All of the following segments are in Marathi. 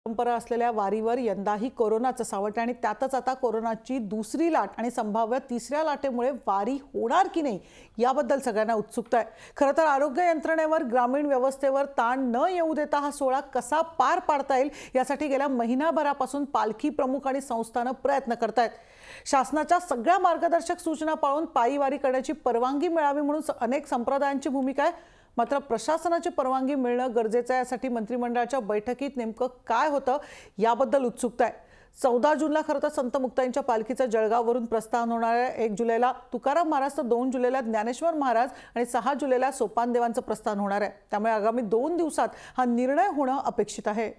परंपरा असलेल्या वारीवर यंदाही कोरोनाचं सावट आणि त्यातच आता कोरोनाची दुसरी लाट आणि संभाव्य तिसऱ्या लाटेमुळे वारी होणार की नाही याबद्दल सगळ्यांना उत्सुकता आहे। खरं तर आरोग्य यंत्रणेवर ग्रामीण व्यवस्थेवर ताण न येऊ देता हा सोहळा कसा पार पाडता येईल यासाठी गेल्या महिनाभरापासून पालखी प्रमुख आणि संस्थानं प्रयत्न करतायत। शासनाच्या सगळ्या मार्गदर्शक सूचना पाळून पायी वारी करण्याची परवानगी मिळावी म्हणून अनेक संप्रदायांची भूमिका आहे। मात्र प्रशासनाची परवानगी मिळणं गरजेचं आहे। यासाठी मंत्रिमंडळाच्या बैठकीत नेमकं काय होतं याबद्दल उत्सुकता आहे। 14 जूनला खरं तर संत मुक्ताईंच्या पालखीचं जळगाववरून प्रस्थान होणार आहे। 1 जुलैला तुकाराम महाराज तर 2 जुलैला ज्ञानेश्वर महाराज आणि 6 जुलैला सोपानदेवांचं प्रस्थान होणार आहे। त्यामुळे आगामी 2 दिवसात हा निर्णय होणं अपेक्षित आहे।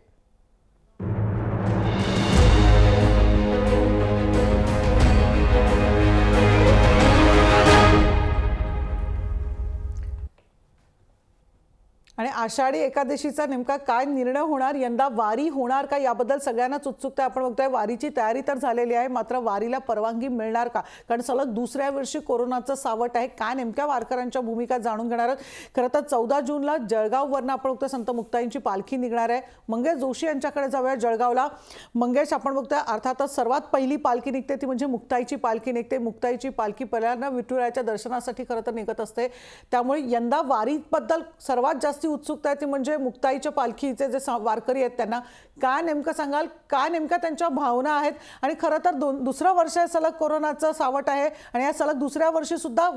आणि आषाढी एकादशीचा नेमका काय निर्णय होणार, यंदा वारी होणार का याबद्दल सगळ्यांनाच उत्सुकता आहे। आपण बघतोय वारीची तयारी तर झालेली आहे, मात्र वारीला परवानगी मिळणार का, कारण सलग दुसऱ्या वर्षी कोरोनाचं सावट आहे। काय नेमक्या वारकऱ्यांच्या भूमिका जाणून घेणार आहोत। खरं तर 14 जूनला जळगाववरून आपण बघतोय संत मुक्ताईंची पालखी निघणार आहे। मंगेश जोशी यांच्याकडे जाऊया जळगावला। मंगेश, आपण बघतोय अर्थातच सर्वात पहिली पालखी निघते ती म्हणजे मुक्ताईची पालखी निघते। मुक्ताईची पालखी पहिल्यांदा विठुरायाच्या दर्शनासाठी खरं तर निघत असते, त्यामुळे यंदा वारीबद्दल सर्वात जास्त उत्सुकता आहे ती म्हणजे मुक्ताईच्या पालखीचे जे वारकरी आहेत त्यांना काय नेमकं सांगाल, काय नेमक्या त्यांच्या भावना आहेत। आणि खरं तर दुसरं वर्ष सलग कोरोनाचं सावट आहे आणि या सलग दुसऱ्या वर्षी सुद्धा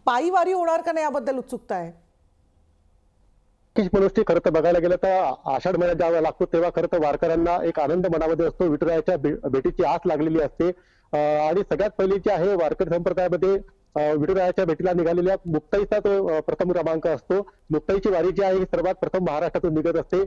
पायी वारी होणार का नाही याबद्दल उत्सुकता आहे। मनोष्टी खरं तर बघायला गेलं तर आषाढ महिन्यात ज्यावेळेला लागतो तेव्हा खरं तर वारकऱ्यांना एक आनंद मनामध्ये असतो, विठुरायाच्या भेटीची आस लागलेली असते। आणि सगळ्यात पहिली जी आहे वारकरी संप्रदायामध्ये विठुरायाच्या भेटीला निघालेल्या मुक्ताईचा तो प्रथम क्रमांक असतो। मुक्ताईची वारी जी आहे ही सर्वात प्रथम महाराष्ट्रातून निघत असते।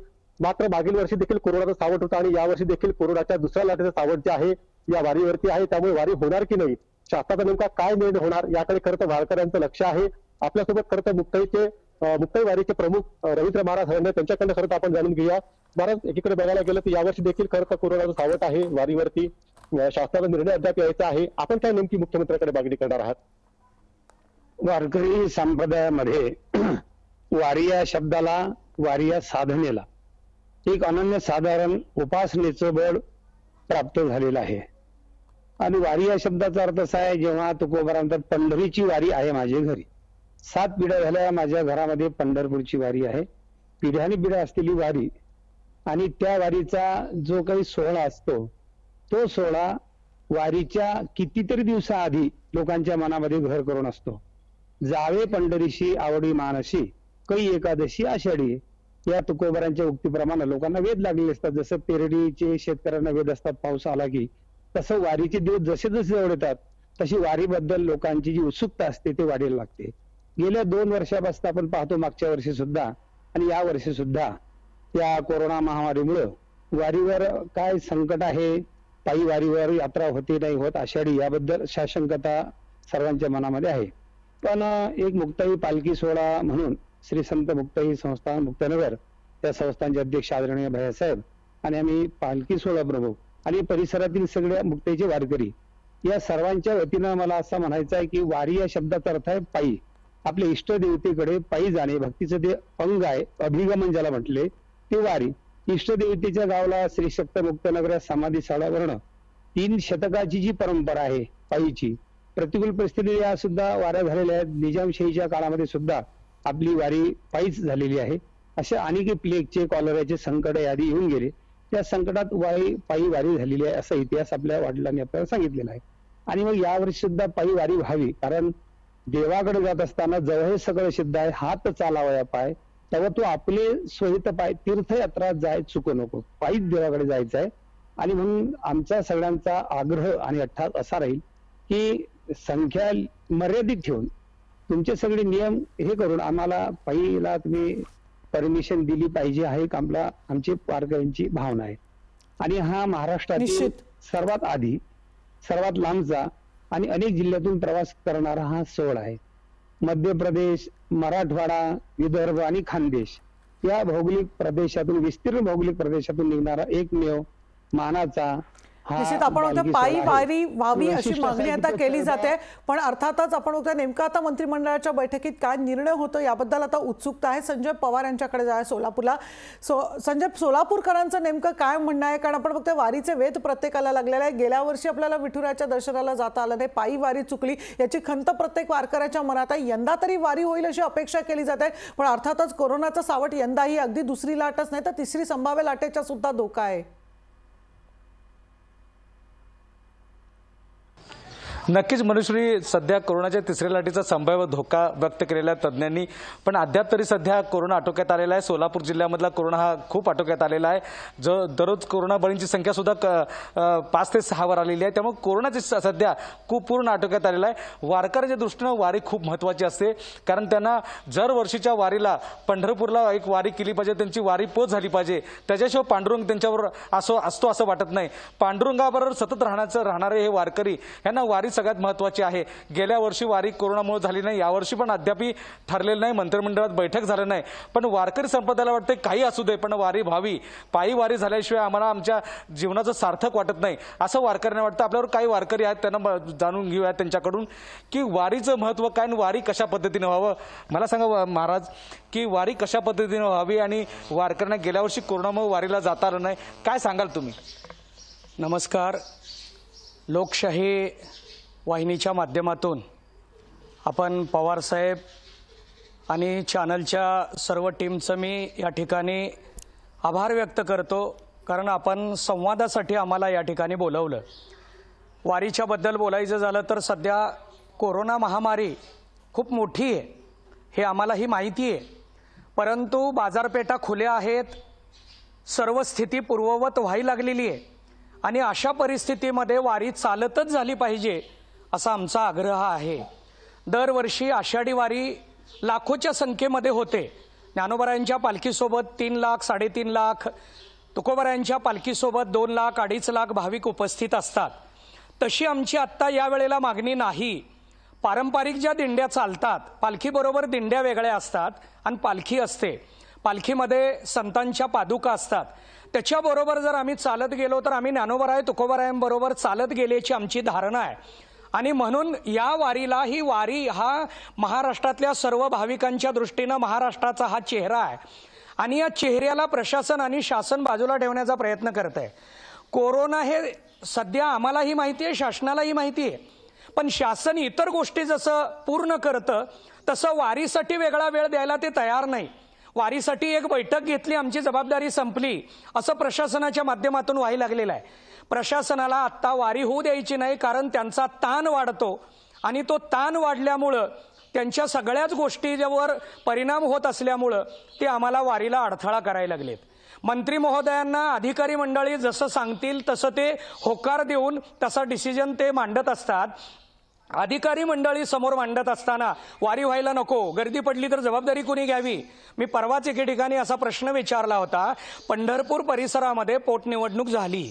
मात्र मागील वर्षी देखील कोरोनाचा सावट होता आणि यावर्षी देखील कोरोनाच्या दुसऱ्या लाटेचं सावट जे आहे या वारीवरती आहे, त्यामुळे वारी होणार की नाही, शासनाचा नेमका काय निर्णय होणार याकडे खरं तर वारकऱ्यांचं लक्ष आहे। आपल्यासोबत खरं तर मुक्ताई वारीचे प्रमुख रवींद्र महाराज हरणे त्यांच्याकडनं खरं तर आपण जाणून घेऊया। महाराज, एकीकडे बघायला गेलं तर यावर्षी देखील खरं तर कोरोनाचं सावट आहे, वारीवरती शासनाचा निर्णय अद्याप यायचा आहे। आपण काय नेमकी मुख्यमंत्र्यांकडे मागणी करणार आहात? वारकरी संप्रदायामध्ये वारी या शब्दाला, वारी या साधनेला एक अनन्यसाधारण उपासनेचं बळ प्राप्त झालेलं आहे। आणि वारी या शब्दाचा अर्थ असा आहे, जेव्हा तुकोबारांतर पंढरीची वारी आहे माझ्या घरी, 7 पिढ्या झाल्या माझ्या घरामध्ये पंढरपूरची वारी आहे, पिढ्यानी पिढ्या असलेली वारी। आणि त्या वारीचा जो काही सोहळा असतो तो सोहळा वारीच्या कितीतरी दिवसाआधी लोकांच्या मनामध्ये घर करून असतो। जावे पंढरीशी आवडी मानसी, कै एकादशी आषाढी, या तुकोबारांच्या उक्तीप्रमाणे लोकांना वेध लागलेले असतात। जसं पेरडीचे शेतकऱ्यांना वेध असतात पाऊस आला की, तसं वारीचे दिवस जसे जसे जवळ येतात तशी वारीबद्दल लोकांची जी उत्सुकता असते ते वाढायला लागते। गेल्या 2 वर्षापासून आपण पाहतो, मागच्या वर्षी सुद्धा आणि या वर्षी सुद्धा या कोरोना महामारीमुळे वारीवर काय संकट आहे, पायी वारीवर यात्रा होते नाही होत आषाढी, याबद्दल साशंकता सर्वांच्या मनामध्ये आहे। पण एक मुक्ताई पालखी सोहळा म्हणून श्री संत मुक्ताई संस्थान मुक्ताईनगर त्या संस्थानचे अध्यक्ष आदरणीय भैयासाहेब आणि आम्ही पालखी सोहळा प्रमुख आणि परिसरातील सगळ्या मुक्ताईचे वारकरी या सर्वांच्या वतीनं मला असं म्हणायचं आहे की वारी या शब्दाचा अर्थ आहे पायी, आपल्या इष्टदेवतेकडे पायी जाणे, भक्तीचं ते अंग आहे, अभिगमन ज्याला म्हटले ते वारी। इष्टदेवतेच्या गावाला श्री सक्त मुक्ताईनगर या समाधी स्थळावरनं 3 शतकाची जी परंपरा आहे पायीची, प्रतिकूल परिस्थिती या सुद्धा वाऱ्या झालेल्या आहेत। निजामशाहीच्या काळामध्ये सुद्धा आपली वारी पायीच झालेली आहे। अशा अनेक प्लेगचे, कॉलराचे संकट यादी येऊन गेले, त्या संकटात पायी वारी झालेली आहे असा इतिहास आपल्या वडिलांनी आपल्याला सांगितलेला आहे। आणि मग यावर्षी सुद्धा पायी वारी व्हावी, कारण देवाकडे जात असताना जवळ हे सगळं सिद्ध आहे, हात चालावया पाय, तेव्हा तू आपले सोयीत पाय तीर्थयात्रा जाय चुकू नको, पायीच देवाकडे जायचं आहे। आणि म्हणून आमचा सगळ्यांचा आग्रह आणि अट्टास असा राहील की संख्या मर्यादित ठेवून तुमचे सगळे नियम हे करून आम्हाला पायीला तुम्ही परमिशन दिली पाहिजे, आहे आमची वारकऱ्यांची भावना आहे। आणि हा महाराष्ट्रातील सर्वात आधी, सर्वात लांबचा आणि अनेक जिल्ह्यातून प्रवास करणारा हा सोहळा आहे। मध्य प्रदेश, मराठवाडा, विदर्भ आणि खानदेश या भौगोलिक प्रदेशातून, विस्तीर्ण भौगोलिक प्रदेशातून निघणारा एकमेव मानाचा निश्चित आपण म्हणतो बालकी पायी सोहळा आहे. वारी व्हावी अशी वैशिष्ट्य मागणी असं आता आहे की केली तो जाते, पण अर्थातच आपण बघतोय नेमकं आता मंत्रिमंडळाच्या बैठकीत काय निर्णय होतो याबद्दल आता उत्सुकता आहे. संजय पवार यांच्याकडे जाय सोलापूरला. संजय, सोलापूरकरांचं नेमकं काय म्हणणं आहे? कारण आपण बघतोय वारीचे वेध प्रत्येकाला लागलेले आहे. गेल्या वर्षी आपल्याला विठुरायाच्या दर्शनाला जाता आलं नाही, पायी वारी चुकली, याची खंत प्रत्येक वारकऱ्याच्या मनात आहे. यंदा तरी वारी होईल अशी अपेक्षा केली जाते, पण अर्थातच कोरोनाचं सावट यंदाही अगदी दुसरी लाटच नाही तर तिसरी संभाव्य लाटेचा सुद्धा धोका आहे. नक्कीच मनुश्री, सध्या कोरोनाच्या तिसऱ्या लाटेचा संभाव्य धोका व्यक्त केलेला आहे तज्ज्ञांनी, पण अद्याप तरी सध्या कोरोना आटोक्यात आलेला आहे. सोलापूर जिल्ह्यामधला कोरोना हा खूप आटोक्यात आलेला आहे. दररोज कोरोना बळींची संख्या सुद्धा 5 ते 6 वर आलेली आहे. त्यामुळे कोरोनाची सध्या खूप पूर्ण आटोक्यात आलेला आहे. वारकऱ्याच्या दृष्टीनं वारी खूप महत्त्वाची असते, कारण त्यांना जर वर्षीच्या वारीला पंढरपूरला एक वारी केली पाहिजे, त्यांची वारी पोच झाली पाहिजे. त्याच्याशिवाय पांडुरंग त्यांच्यावर असतो असं वाटत नाही. पांडुरंगाबरोबर सतत राहणारे हे वारकरी, यांना वारी सगळ्यात महत्त्वाची आहे. गेल्या वर्षी वारी कोरोनामुळे झाली नाही, यावर्षी पण अद्याप ठरलेलं नाही, मंत्रिमंडळात बैठक झालं नाही, पण वारकरी संप्रदायाला वाटते काही असू दे पण वारी व्हावी. पायी वारी झाल्याशिवाय आम्हाला आमच्या जीवनाचं सार्थक वाटत नाही असं वारकऱ्यांना वाटतं. आपल्यावर काही वारकरी आहेत, त्यांना जाणून घेऊया त्यांच्याकडून की वारीचं महत्त्व काय आणि वारी कशा पद्धतीने व्हावं. मला सांगा महाराज की वारी कशा पद्धतीने व्हावी आणि वारकऱ्यांना गेल्या वर्षी कोरोनामुळे वारीला जाता आलं नाही, काय सांगाल तुम्ही? नमस्कार. लोकशाही वाहिनीच्या माध्यमातून आपण पवारसाहेब आणि चॅनलच्या सर्व टीमचं मी या ठिकाणी आभार व्यक्त करतो, कारण आपण संवादासाठी आम्हाला या ठिकाणी बोलवलं. वारीच्याबद्दल बोलायचं झालं तर सध्या कोरोना महामारी खूप मोठी आहे हे आम्हालाही माहिती आहे, परंतु बाजारपेठा खुल्या आहेत, सर्व स्थिती पूर्ववत व्हायला लागलेली आहे आणि अशा परिस्थितीमध्ये वारी चालतच झाली पाहिजे असा आमचा आग्रह आहे. दरवर्षी आषाढी वारी लाखोच्या संख्येमध्ये होते. ज्ञानोबारायांच्या पालखीसोबत 3 लाख 3.5 लाख, तुकोबारायांच्या पालखीसोबत 2 लाख 2.5 लाख भाविक उपस्थित असतात. तशी आमची आत्ता या वेळेला मागणी नाही. पारंपरिक ज्या दिंड्या चालतात, पालखीबरोबर दिंड्या वेगळ्या असतात आणि पालखी असते, पालखीमध्ये संतांच्या पादुका असतात, त्याच्याबरोबर जर आम्ही चालत गेलो तर आम्ही ज्ञानोबाराय तुकोबारायांबरोबर चालत गेल्याची आमची धारणा आहे. आणि म्हणून या वारीला, ही वारी हा महाराष्ट्रातल्या सर्व भाविकांच्या दृष्टीनं महाराष्ट्राचा हा चेहरा आहे आणि या चेहऱ्याला प्रशासन आणि शासन बाजूला ठेवण्याचा प्रयत्न करत आहे. कोरोना हे सध्या आम्हालाही माहिती आहे, शासनालाही माहिती आहे, पण शासन इतर गोष्टी जसं पूर्ण करतं तसं वारीसाठी वेगळा वेळ द्यायला ते तयार नाही. वारीसाठी एक बैठक घेतली, आमची जबाबदारी संपली असं प्रशासनाच्या माध्यमातून व्हायला लागलेलं आहे. प्रशासनाला आत्ता वारी होऊ द्यायची नाही, कारण त्यांचा ताण वाढतो आणि तो ताण वाढल्यामुळं त्यांच्या सगळ्याच गोष्टीवर परिणाम होत असल्यामुळं ते आम्हाला वारीला अडथळा करायला लागलेत. मंत्री महोदयांना अधिकारी मंडळी जसं सांगतील तसं ते होकार देऊन तसा डिसिजन ते मांडत असतात. अधिकारी मंडळी समोर मांडत असताना वारी व्हायला नको, गर्दी पडली तर जबाबदारी कोणी घ्यावी. मी परवाच एके ठिकाणी असा प्रश्न विचारला होता. पंढरपूर परिसरामध्ये पोटनिवडणूक झाली,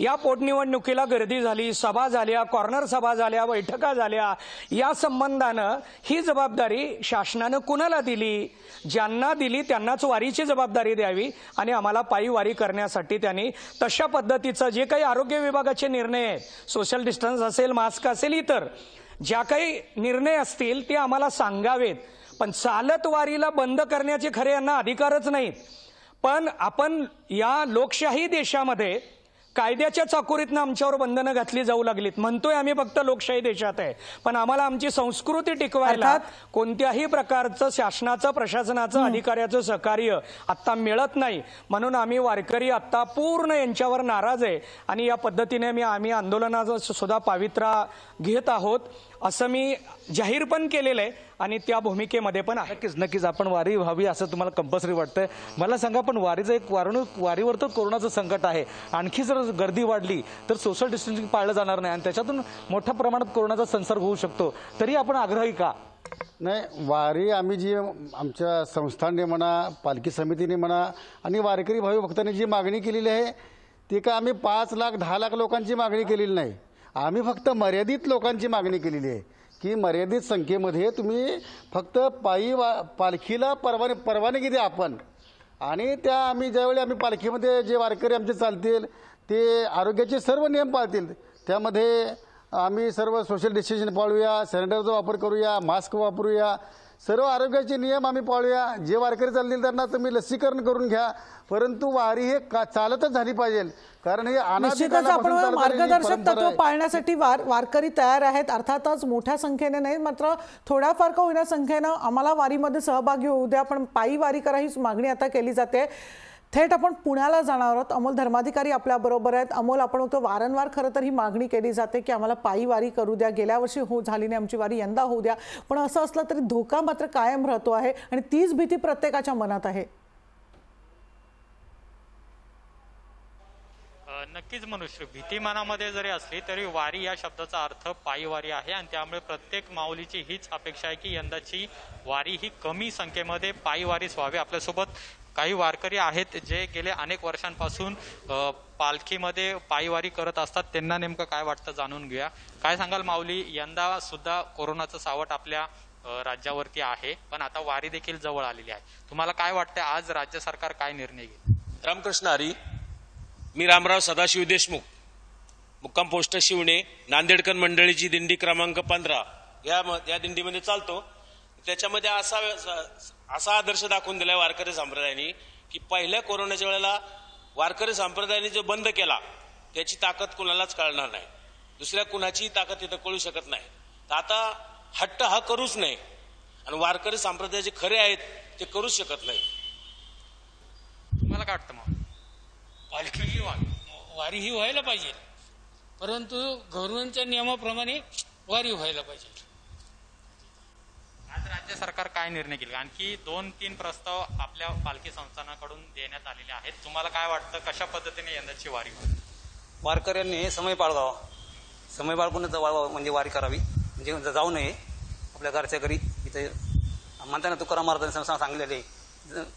या पोटनिवडणुकीला गर्दी झाली, सभा झाल्या, कॉर्नर सभा झाल्या, बैठका झाल्या, या संबंधानं ही जबाबदारी शासनानं कुणाला दिली? ज्यांना दिली त्यांनाच वारीची जबाबदारी द्यावी आणि आम्हाला पायी वारी करण्यासाठी त्यांनी तशा पद्धतीचं जे काही आरोग्य विभागाचे निर्णय आहेत, सोशल डिस्टन्स असेल, मास्क असेल, इतर ज्या काही निर्णय असतील ते आम्हाला सांगावेत. पण चालत वारीला बंद करण्याचे खरे यांना अधिकारच नाहीत. पण आपण या लोकशाही देशामध्ये कायद्याच्या चाकोरीतनं आमच्यावर बंधनं घातली जाऊ लागलीत. म्हणतोय आम्ही फक्त लोकशाही देशात आहे, पण आम्हाला आमची संस्कृती टिकवायला कोणत्याही प्रकारचं शासनाचं, प्रशासनाचं, अधिकाऱ्याचं सहकार्य आता मिळत नाही. म्हणून आम्ही वारकरी आता पूर्ण यांच्यावर नाराज आहे आणि या पद्धतीने आम्ही आंदोलनाचा सुद्धा पावित्रा घेत आहोत असं मी जाहीर पण केलेलं आहे आणि त्या भूमिकेमध्ये पण आहे. नक्कीच आपण वारी व्हावी असं तुम्हाला कंपल्सरी वाटतंय. मला सांगा, पण वारीचं एक वारीवर तर कोरोनाचं संकट आहे, आणखी जर गर्दी वाढली तर सोशल डिस्टन्सिंग पाळलं जाणार नाही आणि त्याच्यातून मोठ्या प्रमाणात कोरोनाचा संसर्ग होऊ शकतो. तरी आपण आग्रही का नाही? वारी आम्ही जी आमच्या संस्थांनी म्हणा, पालखी समितीने म्हणा आणि वारकरी भावी भक्तांनी जी मागणी केलेली आहे ती का आम्ही 5 लाख 10 लाख लोकांची मागणी केलेली नाही. आम्ही फक्त मर्यादित लोकांची मागणी केलेली आहे की मर्यादित संख्येमध्ये तुम्ही फक्त पालखीला परवानगी द्या आपण. आणि त्या आम्ही ज्यावेळी आम्ही पालखीमध्ये जे वारकरी आमचे चालतील ते आरोग्याचे सर्व नियम पाळतील. त्यामध्ये आम्ही सर्व सोशल डिस्टन्सिंग पाळूया, सॅनिटायझरचा वापर करूया, मास्क वापरूया, सर्व आरोग्याचे नियम आम्ही पाळूया. जे वारकरी चालतील त्यांना तुम्ही लसीकरण करून घ्या, परंतु वारी हे चालतच झाली पाहिजे, कारण हे निश्चितच आपण मार्गदर्शक तत्व पाळण्यासाठी वारकरी तयार आहेत. अर्थातच मोठ्या संख्येने नाही, मात्र थोड्याफार का होईना संख्येनं आम्हाला वारीमध्ये सहभागी होऊ द्या, पण पायी वारी करा ही मागणी आता केली जाते. थेट आपण पुण्याला जाणार आहोत. अमोल धर्माधिकारी आपल्या बरोबर आहेत. अमोल, आपण बघतो वारंवार खरं तर ही मागणी केली जाते की आम्हाला पायी वारी करू द्या, गेल्या वर्षी झाली नाही आमची वारी, यंदा होऊ द्या, पण असं असलं तरी धोका मात्र कायम राहतो आहे आणि तीच भीती प्रत्येकाच्या मनात आहे. नक्कीच मनुष्य भीती मनामध्ये जरी असली तरी वारी या शब्दाचा अर्थ पायी वारी आहे आणि त्यामुळे प्रत्येक माऊलीची हीच अपेक्षा आहे की यंदाची वारी ही कमी संख्येमध्ये पायी वारीच व्हावी. आपल्यासोबत काही वारकरी आहेत जे गेले अनेक वर्षांपासून पालखीमध्ये पायी वारी करत असतात. त्यांना नेमकं काय वाटतं जाणून घेऊया. काय सांगाल माऊली, यंदा सुद्धा कोरोनाचं सावट आपल्या राज्यावरती आहे, पण आता वारी देखील जवळ आलेली आहे. तुम्हाला काय वाटतं आज राज्य सरकार काय निर्णय घेईल? रामकृष्ण हरी. मी रामराव सदाशिव देशमुख, मुक्काम पोस्ट शिवणे, नांदेडकर मंडळीची दिंडी क्रमांक 15 या दिंडीमध्ये चालतो. त्याच्यामध्ये असा आदर्श दाखवून दिलाय वारकरी संप्रदायाने की पहिल्या कोरोनाच्या वेळेला वारकरी संप्रदायाने जो बंद केला त्याची ताकद कुणालाच कळणार नाही, दुसऱ्या कुणाचीही ताकद तिथं कळू शकत नाही. तर आता हट्ट हा करूच नाही आणि वारकरी संप्रदायाचे खरे आहेत ते करूच शकत नाही. तुम्हाला काय वाटतं मग? पालखी वारी ही व्हायला पाहिजे, परंतु गव्हर्नमेंटच्या नियमाप्रमाणे वारी व्हायला पाहिजे. आज राज्य सरकार काय निर्णय घेईल? आणखी 2-3 प्रस्ताव आपल्या पालखी संस्थानाकडून देण्यात आलेले आहेत. तुम्हाला काय वाटतं कशा पद्धतीने यंदाची वारी होईल? वारकऱ्यांनी समय पाळावा, समय पाळून म्हणजे वारी करावी, म्हणजे जाऊ नये आपल्या घरच्या घरी. इथे म्हणताना तुकाराम महाराजांनी सांगलेले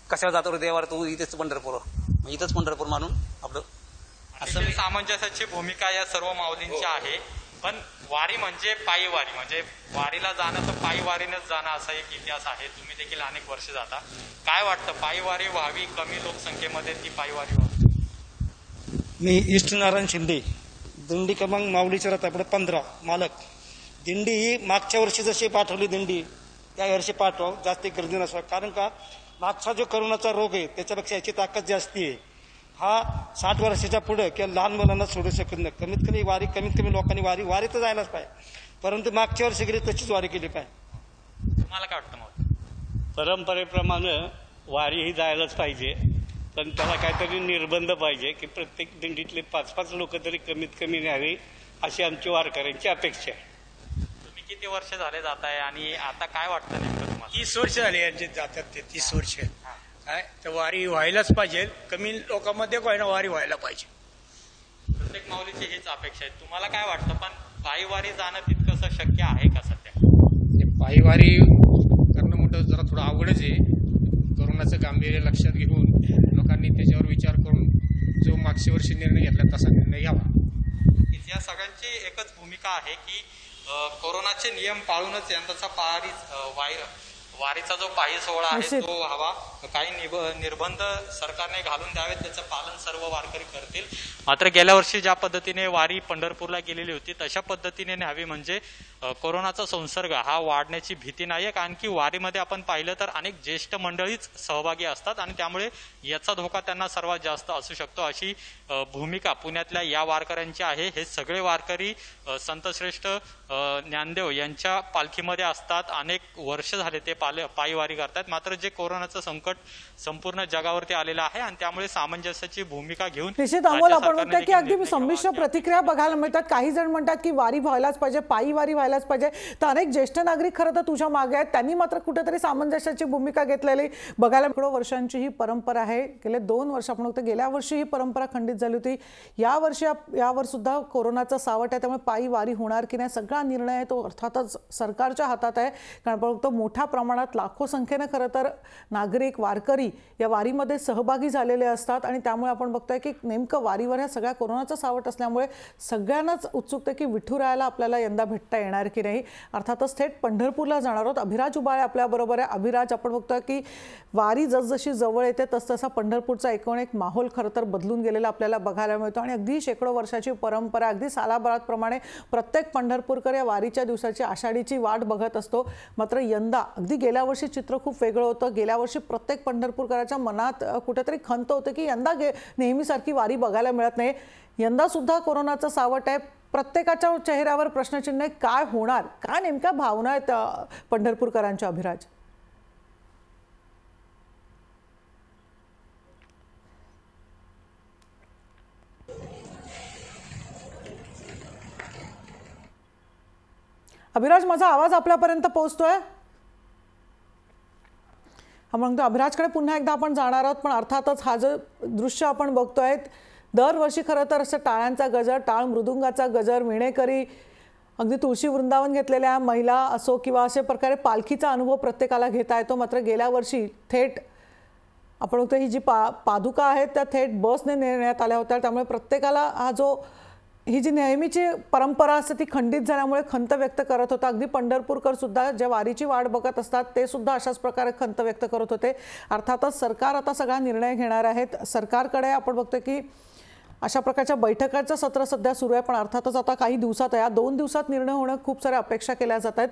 कशाला जातो देवार तू, इथेच पंढरपूर, इथंच पंढरपूर मानून आपलं असं सामंजस्याची भूमिका या सर्व माऊलींची आहे. पण वारी म्हणजे पायी वारी, म्हणजे वारीला जाणं तर पायी वारीनंच जाणं असा एक इतिहास आहे. तुम्ही देखील अनेक वर्ष जाता. काय वाटतं पायी वारी व्हावी, कमी लोकसंख्येमध्ये ती पायी वारी व्हावी? मी इष्ट नारायण शिंदे, दिंडी क्रमांक माऊलीच्या रथापुढे 15 मालक. दिंडी ही मागच्या वर्षी जशी पाठवली दिंडी त्या वर्षी पाठवा, जास्त गर्दी नसावी. कारण का मागचा जो करोनाचा रोग आहे त्याच्यापेक्षा याची ताकद जास्ती आहे. हा 60 वर्षाच्या पुढे किंवा लहान मुलांना सोडू शकत नाही. कमीत कमी वारी, कमीत कमी लोकांनी वारी तर जायलाच पाहिजे, परंतु मागच्या वर्षी गेली तशीच वारी केली पाहिजे. तुम्हाला काय वाटतं मग? परंपरेप्रमाणे वारी ही जायलाच पाहिजे, पण त्याला काहीतरी निर्बंध पाहिजे की प्रत्येक दिंडीतले 5-5 लोक तरी कमीत कमी न्यावी, अशी आमची वारकऱ्यांची अपेक्षा आहे. तुम्ही किती वर्ष झाले जाताय आणि आता काय वाटतं नेमकं तुम्हाला? 30 वर्ष झाले यांचे जातात ते. 30 वर्ष काय तर वारी व्हायलाच पाहिजे, कमी लोकांमध्ये वारी व्हायला पाहिजे. प्रत्येक माऊलीची हीच अपेक्षा आहे. तुम्हाला काय वाटतं पण पायी वारी जाणं तितकंसं शक्य आहे का सध्या? पायी वारी करणं मोठं जरा थोडं अवघडच आहे. कोरोनाचं गांभीर्य लक्षात घेऊन लोकांनी त्याच्यावर विचार करून जो मागच्या वर्षी निर्णय घेतला तसा निर्णय घ्यावा. या सगळ्यांची एकच भूमिका आहे की कोरोनाचे नियम पाळूनच यंदाचा वारीचा जो पायी सोहळा आहे तो व्हावा. काही निर्बंध सरकारने घालून द्यावेत, त्याचं पालन सर्व वारकरी करतील. मात्र गेल्या वर्षी ज्या पद्धतीने वारी पंढरपूरला गेलेली होती तशा पद्धतीने न्यावी, म्हणजे कोरोनाचा संसर्ग हा वाढण्याची भीती नाहीये. कारण की वारीमध्ये आपण पाहिलं तर अनेक ज्येष्ठ मंडळीच सहभागी असतात आणि त्यामुळे याचा धोका त्यांना सर्वात जास्त असू शकतो, अशी भूमिका पुण्यातल्या या वारकऱ्यांची आहे. हे सगळे वारकरी संतश्रेष्ठ ज्ञानदेव यांच्या पालखीमध्ये असतात. अनेक वर्ष झाले ते पायी वारी करतात. मात्र जे कोरोनाचं संकट संपूर्ण जगावरती आलेलं आहे आणि त्यामुळे सामंजस्याची भूमिका घेऊन निश्चित अमोल, आपण म्हणतो की अगदी संमिश्र प्रतिक्रिया बघायला मिळतात. काही जण म्हणतात की वारी व्हायलाच पाहिजे, पायी वारी व्हायलाच पाहिजे, तर अनेक ज्येष्ठ नागरिक खरं तर तुझ्या मागे आहेत, त्यांनी मात्र कुठेतरी सामंजस्याची भूमिका घेतलेली बघायला. वर्षांची ही परंपरा आहे. गेले 2 वर्ष आपण बघतो, गेल्या वर्षी ही परंपरा खंडित झाली होती. यावर सुद्धा कोरोनाचं सावट आहे, त्यामुळे पायी वारी होणार की नाही सगळा निर्णय आहे तो अर्थातच सरकारच्या हातात आहे. कारण बघतो मोठ्या प्रमाणात प्रमाणात लाखो संख्येने खरं तर नागरिक वारकरी या वारीमध्ये सहभागी झालेले असतात आणि त्यामुळे आपण बघतोय की नेमकं वारीवर ह्या सगळ्या कोरोनाचं सावट असल्यामुळे सगळ्यांनाच उत्सुकता की विठुरायाला आपल्याला यंदा भेटता येणार की नाही। अर्थातच थेट पंढरपूरला जाणार आहोत। अभिराज उबाळे आपल्याबरोबर आहे। अभिराज, आपण बघतोय की वारी जसजशी जवळ येते तसतसा पंढरपूरचा एकूण एक माहोल खरं तर बदलून गेलेला आपल्याला बघायला मिळतो आणि अगदी शेकडो वर्षाची परंपरा, अगदी सालाबाराप्रमाणे प्रत्येक पंढरपूरकर या वारीच्या दिवसाची आषाढीची वाट बघत असतो। मात्र यंदा अगदी गेल्या वर्षी चित्र खूप वेगळं होतं। गेल्या वर्षी प्रत्येक पंढरपूरकराच्या मनात कुठेतरी खंत होतं की यंदा नेहमीसारखी वारी बघायला मिळत नाही। यंदा सुद्धा कोरोनाचं सावट आहे। प्रत्येकाच्या चेहऱ्यावर प्रश्नचिन्ह, काय होणार, काय नेमक्या भावना आहेत पंढरपूरकरांच्या अभिराज? अभिराज, माझा आवाज आपल्यापर्यंत पोहोचतोय? मग अभिराजकडे पुन्हा एकदा आपण जाणार आहोत, पण अर्थातच हा जो दृश्य आपण बघतोय दरवर्षी खरं तर असं टाळ्यांचा गजर, टाळ मृदुंगाचा गजर, विणेकरी, अगदी तुळशी वृंदावन घेतलेल्या महिला असो किंवा अशा प्रकारे पालखीचा अनुभव प्रत्येकाला घेता येतो। मात्र गेल्या वर्षी थेट आपण बघतो ही जी पादुका आहेत त्या थेट बसने नेण्यात आल्या होत्या, त्यामुळे प्रत्येकाला ही जी नेहमीची परंपरा असते ती खंडित झाल्यामुळे खंत व्यक्त करत होता। अगदी पंढरपूरकर सुद्धा ज्या वारीची वाट बघत असतात ते सुद्धा अशाच प्रकारे खंत व्यक्त करत होते। अर्थातच सरकार आता सगळा निर्णय घेणार आहेत। सरकारकडे आपण बघतो की अशा प्रकारच्या बैठकाचं सत्र सध्या सुरू आहे, पण अर्थातच आता काही दिवसात या 2 दिवसात निर्णय होणं खूप साऱ्या अपेक्षा केल्या जात आहेत।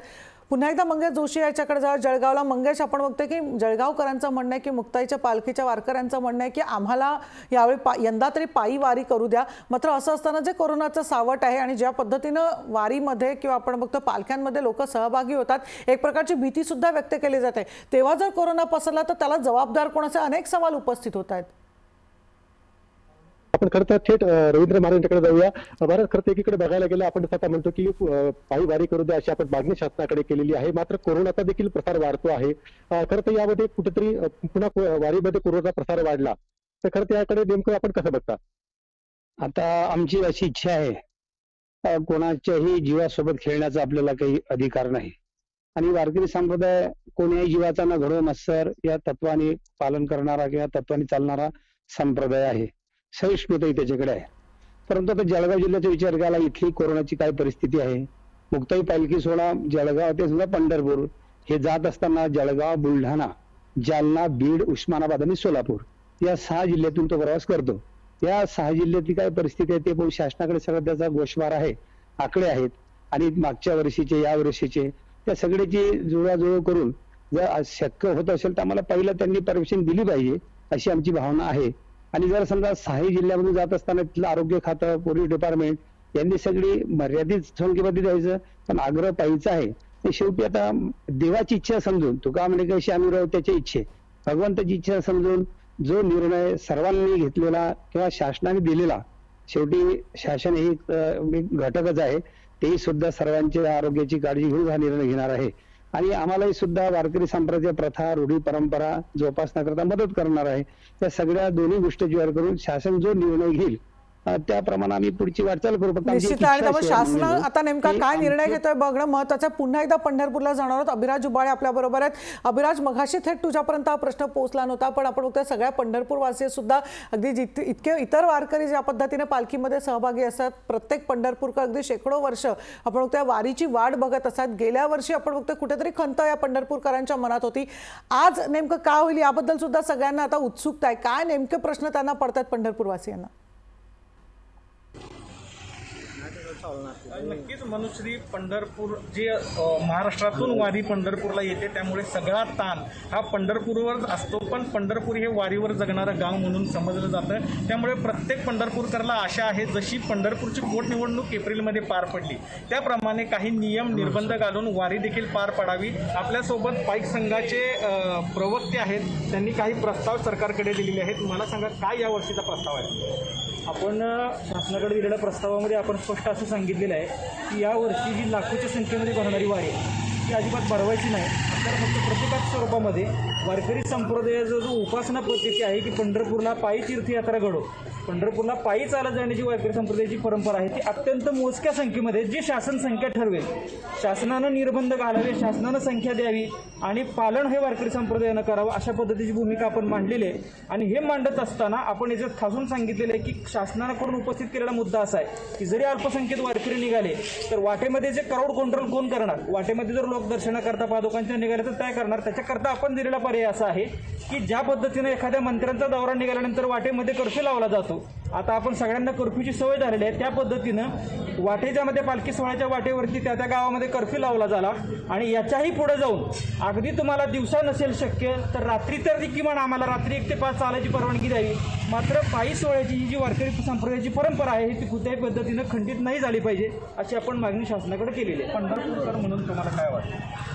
पुन्हा एकदा मंगेश जोशी याच्याकडे जाऊ, जळगावला। मंगेश, आपण बघतोय की जळगावकरांचं म्हणणं आहे की मुक्ताईच्या पालखीच्या वारकऱ्यांचं म्हणणं आहे की आम्हाला यावेळी यंदा तरी पायी वारी करू द्या। मात्र असं असताना जे कोरोनाचं सावट आहे आणि ज्या पद्धतीनं वारीमध्ये किंवा आपण बघतो पालख्यांमध्ये लोक सहभागी होतात, एक प्रकारची भीती सुद्धा व्यक्त केली जाते, तेव्हा जर कोरोना पसरला तर त्याला जबाबदार कोण, असे अनेक सवाल उपस्थित होत आहेत। आपण खरं तर थेट रवींद्र महाराजांकडे जाऊया। भारत खरं तर एकीकडे बघायला गेलं आपण स्वतः म्हणतो की पायी वारी करू द्या अशी आपण मागणी शासनाकडे केलेली आहे, मात्र कोरोनाचा देखील प्रसार वाढतो आहे। खरं तर यामध्ये कुठेतरी पुन्हा वारीमध्ये कोरोनाचा प्रसार वाढला तर खरं तर याकडे नेमकं आपण कसं बघता? आता आमची अशी इच्छा आहे, कोणाच्याही जीवासोबत खेळण्याचा आपल्याला काही अधिकार नाही आणि वारकरी संप्रदाय कोण्याही जीवाचा न घडो मत्सर या तत्वाने पालन करणारा किंवा तत्वाने चालणारा संप्रदाय आहे। सहिष्णुताही त्याच्याकडे आहे। परंतु आता जळगाव जिल्ह्याचा विचार केला, इथली कोरोनाची काय परिस्थिती आहे। मुक्ताई पालखी सोहळा जळगाव ते सुद्धा पंढरपूर हे जात असताना जळगाव, बुलढाणा, जालना, बीड, उस्मानाबाद आणि सोलापूर या 6 जिल्ह्यातून तो प्रवास करतो। या 6 जिल्ह्यातली काय परिस्थिती आहे ते पाहून शासनाकडे सगळं त्याचा गोषवार आहे, आकडे आहेत आणि मागच्या वर्षीचे या वर्षीचे त्या सगळ्याची जुळवाजुळव करून जर शक्य होत असेल तर आम्हाला पहिलं त्यांनी परमिशन दिली पाहिजे अशी आमची भावना आहे। आणि जर समजा 6 जिल्ह्यामधून जात असताना तिथलं आरोग्य खातं, पोलीस डिपार्टमेंट यांनी सगळी मर्यादित संख्येमध्ये द्यायचं, पण आग्रह पाहिजे आहे। शेवटी आता देवाची इच्छा समजून, तुका म्हणजे कशी आम्ही राहू त्याची इच्छे, भगवंताची इच्छा समजून जो निर्णय सर्वांनी घेतलेला किंवा शासनाने दिलेला, शेवटी शासन हे एक घटकच आहे, तेही सुद्धा सर्वांच्या आरोग्याची काळजी घेऊन हा निर्णय घेणार आहे आणि आम्हालाही सुद्धा वारकरी संप्रदाय प्रथा, रूढी, परंपरा जोपासण्याकरता मदत करणार आहे। त्या सगळ्या दोन्ही गोष्टी विचार करून शासन जो निर्णय घेईल त्याप्रमाणे आम्ही पुढची वाटचाल करू। निश्चित आहे, त्यामुळे शासन आता नेमका काय निर्णय घेतोय बघणं महत्त्वाचं आहे। पुन्हा एकदा पंढरपूरला जाणार आहोत। अभिराज उबाळे आपल्या बरोबर आहेत। अभिराज, मघाशी थेट तुझ्यापर्यंत हा प्रश्न पोहोचला नव्हता, पण आपण बघतोय सगळ्या पंढरपूरवासी सुद्धा अगदी इतके इतर वारकरी ज्या पद्धतीने पालखीमध्ये सहभागी असतात, प्रत्येक पंढरपूरकर अगदी शेकडो वर्ष आपण बघतोय वारीची वाट बघत असतात। गेल्या वर्षी आपण बघतोय कुठेतरी खंत या पंढरपूरकरांच्या मनात होती, आज नेमकं काय होईल याबद्दल सुद्धा सगळ्यांना आता उत्सुकता आहे। काय नेमके प्रश्न त्यांना पडतात पंढरपूरवासियांना? नक्कीच मनुश्री, पंढरपूर जे महाराष्ट्रातून वारी पंढरपूरला येते त्यामुळे सगळा ताण हा पंढरपूरवर असतो, पण पंढरपूर हे वारीवर जगणारं गाव म्हणून समजलं जातं। त्यामुळे प्रत्येक पंढरपूरकरला आशा आहे, जशी पंढरपूरची पोटनिवडणूक एप्रिलमध्ये पार पडली त्याप्रमाणे काही नियम निर्बंध घालून वारी देखील पार पडावी। आपल्यासोबत पाईक संघाचे प्रवक्ते आहेत, त्यांनी काही प्रस्ताव सरकारकडे दिलेले आहेत। मला सांगा काय या वर्षीचा प्रस्ताव आहे? आपण शासनाकडे दिलेल्या प्रस्तावामध्ये आपण स्पष्ट असं सांगितलेलं आहे की यावर्षी जी लाखोच्या संख्येमध्ये भरणारी वारी आहे ती अजिबात भरवायची नाही। आपल्याला फक्त प्रतिकात्मक स्वरूपामध्ये वारकरी संप्रदायाचा जो उपासना पद्धती आहे की पंढरपूरला पायी तीर्थयात्रा घडो पंढरपूरला पायी चालत जाण्याची वारकरी संप्रदायाची परंपरा आहे ती अत्यंत मोजक्या संख्येमध्ये जी शासन संख्या ठरवेल, शासनानं निर्बंध घालावे, शासनानं संख्या द्यावी आणि पालन हे वारकरी संप्रदायानं करावं अशा पद्धतीची भूमिका आपण मांडलेली आहे। आणि हे मांडत असताना आपण याच्यात खासून सांगितलेलं आहे की शासनाकडून उपस्थित केलेला मुद्दा असा आहे की जरी अल्पसंख्येत वारकरी निघाले तर वाटेमध्ये जे क्राऊड कंट्रोल कोण करणार, वाटेमध्ये जर लोक दर्शनाकरता पादुकांच्या निघाले तर काय करणार, त्याच्याकरता आपण दिलेला पर्याय असा आहे की ज्या पद्धतीने एखाद्या मंत्र्यांचा दौरा निघाल्यानंतर वाटेमध्ये कर्फ्यू लावला जातो, आता आपण सगळ्यांना कर्फ्यूची सवय झालेली आहे, त्या पद्धतीनं वाटेच्यामध्ये पालखी सोहळ्याच्या वाटेवरती त्या गावामध्ये कर्फ्यू लावला झाला। आणि याच्याही पुढे जाऊन अगदी तुम्हाला दिवसा नसेल शक्य तर रात्री तर किमान आम्हाला रात्री 1 ते 5 चालायची परवानगी द्यावी, मात्र पायी सोहळ्याची ही जी वारकरी संप्रदायाची परंपरा आहे ती कुठल्याही पद्धतीनं खंडित नाही झाली पाहिजे अशी आपण मागणी शासनाकडे केलेली आहे। पंढरपूरकर म्हणून तुम्हाला काय वाटतं?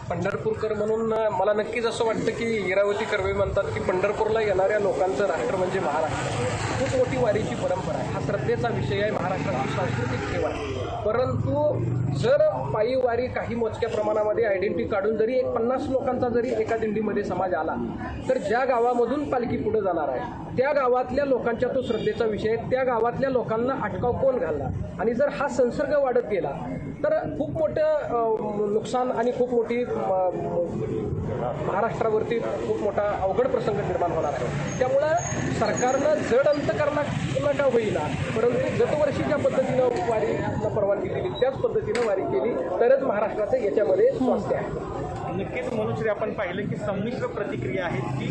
पंढरपूरकर म्हणून मला नक्कीच असं वाटतं की इरावती कर्वे म्हणतात की पंढरपूरला येणाऱ्या लोकांचं राष्ट्र म्हणजे महाराष्ट्र। खूप मोठी वारीची परंपरा आहे, हा श्रद्धेचा विषय आहे, महाराष्ट्राची सांस्कृतिक ठेवा आहे। परंतु जर पायी वारी काही मोजक्या प्रमाणामध्ये आयडेंटिटी काढून जरी 50 लोकांचा जरी एका दिंडीमध्ये समाज आला तर ज्या गावामधून पालखी पुढे जाणार आहे त्या गावातल्या लोकांच्या तो श्रद्धेचा विषय आहे, त्या गावातल्या लोकांना अटकाव कोण घालणार आणि जर हा संसर्ग वाढत गेला तर खूप मोठं नुकसान आणि खूप मोठी महाराष्ट्रावरती खूप मोठा अवघड प्रसंग निर्माण होणार आहे। त्यामुळं सरकारनं जड अंतकरणाला का होईना परंतु गतवर्षी ज्या पद्धतीनं वारीला परवानगी दिली त्याच पद्धतीनं वारी केली तरच महाराष्ट्राचं याच्यामध्ये स्वास्थ्य आहे। नक्कीच मनुश्री आपण पाहिलं की संमिश्र प्रतिक्रिया आहेत की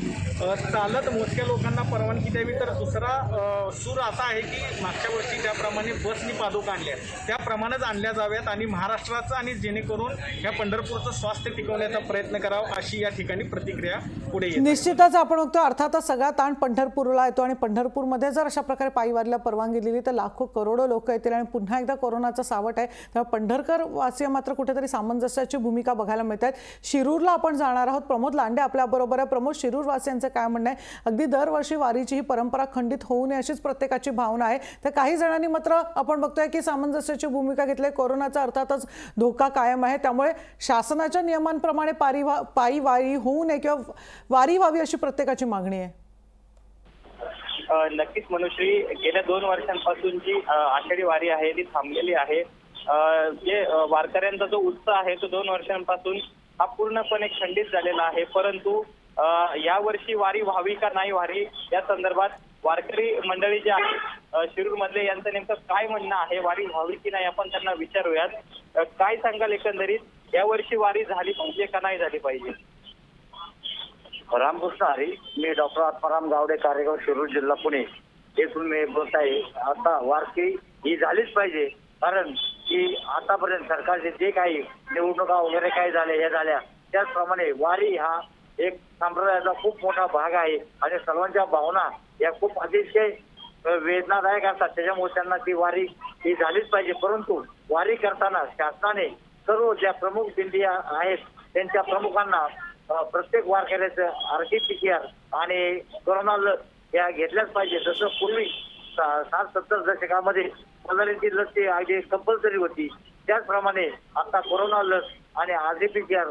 चालत मोजक्या लोकांना परवानगी द्यावी, तर दुसरा सूर असा आहे की मागच्या वर्षी ज्याप्रमाणे बसनी पादुका आणल्या त्याप्रमाणेच आणल्या जाव्यात आणि महाराष्ट्राचं आणि जेणेकरून ह्या पंढरपूरचं स्वास्थ्य टिकवण्याचा प्रयत्न करावा अशी या ठिकाणी प्रतिक्रिया पुढे येते। निश्चितच आपण बघतो अर्थातच सगळा ताण पंढरपूरला येतो आणि पंढरपूरमध्ये जर अशा प्रकारे पायी वारीला परवानगी दिली तर लाखो करोडो लोक येतील आणि पुन्हा एकदा कोरोनाचं सावट आहे। त्यामुळे पंढरकर वासीय मात्र कुठेतरी सामंजस्याची भूमिका बघायला मिळत आहेत। शिरूरला आपण जाणार आहोत, प्रमोद लांडे आपल्याबरोबर आहे। प्रमोद, शिरूर वासियांचं काय म्हणणं आहे? अगदी दरवर्षी वारीची ही परंपरा खंडित होऊ नये अशीच प्रत्येकाची भावना आहे, तर काही जणांनी मात्र आपण बघतोय की सामंजस्याची भूमिका घेतली। कोरोनाचा अर्थातच धोका कायम आहे त्यामुळे शासनाच्या नियमांप्रमाणे पायी वारी होऊ नये किंवा वारी व्हावी अशी प्रत्येकाची मागणी आहे। नक्कीच मनुश्री, गेल्या 2 वर्षांपासून जी आषाढी वारी आहे ती थांबलेली आहे। जे वारकऱ्यांचा जो उत्साह आहे तो 2 वर्षांपासून हा पूर्णपणे खंडित झालेला आहे। परंतु यावर्षी वारी व्हावी का नाही व्हावी या संदर्भात वारकरी मंडळी जे आहे शिरूर मधले यांचं नेमकं काय म्हणणं आहे, वारी व्हावी की नाही आपण त्यांना विचारूयात। काय सांगाल एकंदरीत यावर्षी वारी झाली पाहिजे का नाही झाली पाहिजे? रामकृष्ण हरी, मी डॉक्टर आत्माराम गावडे, कार्यगाव, शिरूर, जिल्हा पुणे येथून मी बोलत आहे। आता वारकरी ही झालीच पाहिजे कारण की आतापर्यंत सरकारचे जे काही निवडणुका वगैरे काय झाल्या हे झाल्या त्याचप्रमाणे वारी हा एक संप्रदायाचा खूप मोठा भाग आहे आणि सर्वांच्या भावना या खूप अतिशय वेदनादायक असतात, त्याच्यामुळे त्यांना ती वारी ही झालीच पाहिजे। परंतु वारी करताना शासनाने सर्व ज्या प्रमुख दिंडी आहेत त्यांच्या प्रमुखांना प्रत्येक वारकऱ्याचं RT-PCR आणि कोरोना लस या घेतल्याच पाहिजे। जसं पूर्वी 60-70 दशकामध्ये मलेरियाची लस अगदी कंपल्सरी होती त्याचप्रमाणे आता कोरोना लस आणि RT-PCR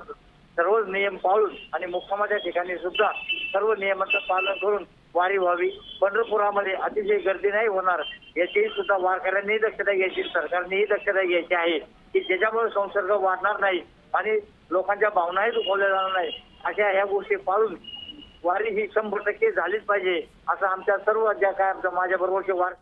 सर्व नियम पाळून आणि मुक्कामाच्या ठिकाणी सुद्धा सर्व नियमांचं पालन करून वारी व्हावी। पंढरपुरामध्ये अतिशय गर्दी नाही होणार याची सुद्धा वारकऱ्यांनी दक्षता घ्यायची, सरकारनेही दक्षता घ्यायची आहे की ज्याच्यामुळे संसर्ग वाढणार नाही आणि लोकांच्या भावनाही दुखवल्या जाणार नाही। अशा ह्या गोष्टी पाळून वारी ही 100% झालीच पाहिजे असं आमच्या सर्व ज्या काय माझ्या बरोबरचे वार